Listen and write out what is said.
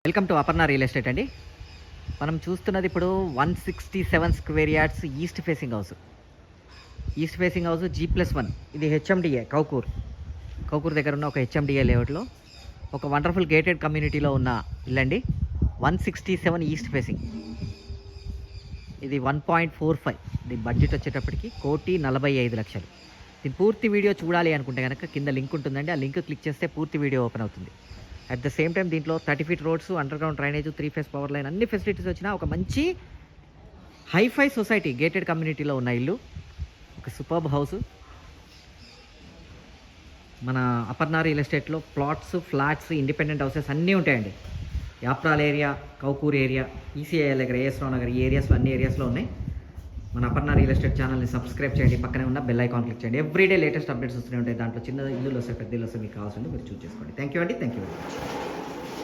Welcome to Aparna real estate అండి. మనం చూస్తున్నది ఇప్పుడు 167 square yards east facing house. G+1. ఇది హెచ్ఎండిఏ కౌకూర్ దగ్గర ఉన్న ఒక హెచ్ఎండిఏ లేఅవుట్లో ఒక వండర్ఫుల్ గేటెడ్ కమ్యూనిటీలో ఉన్న ఇల్లండి. 167 ఈస్ట్ ఫేసింగ్. ఇది 1.45. దీని బడ్జెట్ వచ్చేటప్పటికి 1,45,00,000. దీని పూర్తి వీడియో చూడాలి అనుకుంటే కనుక కింద లింక్ ఉంటుందండి. ఆ లింక్ క్లిక్ చేస్తే పూర్తి వీడియో ఓపెన్ అవుతుంది. అట్ ద సేమ్ టైం దీంట్లో 30 feet roads, under ground drainage, 3 phase power line, అన్ని ఫెసిలిటీస్ వచ్చిన ఒక మంచి హైఫై సొసైటీ గేటెడ్ కమ్యూనిటీలో ఉన్న ఇల్లు. ఒక సూపర్బ్ హౌస్. మన అపర్ణ రియల్ ఎస్టేట్లో ప్లాట్స్, ఫ్లాట్స్, ఇండిపెండెంట్ హౌసెస్ అన్నీ ఉంటాయండి. Yapral area, Kaukur area, ECIL దగ్గర, ఏఎస్ రావు నగర్, ఈ ఏరియాస్లో అన్ని ఏరియాస్లో ఉన్నాయి. మన అపర్ణ రియల్ ఎస్టేట్ ఛానల్ని సబ్స్క్రైబ్ చేయండి. పక్కనే ఉన్న బెల్ ఐకాన్ క్లిక్ చేయండి. ఎవ్రీడే లేటెస్ట్ అప్డేట్స్ వస్తూనే ఉంటాయి. దాంట్లో చిన్న ఇల్లులు వస్తాయి, పెద్ద ఇల్లు వస్తాయి. మీకు కావాల్సింది మీరు చూస్ చేసుకోండి. థ్యాంక్ యూ అండి. Thank you very much.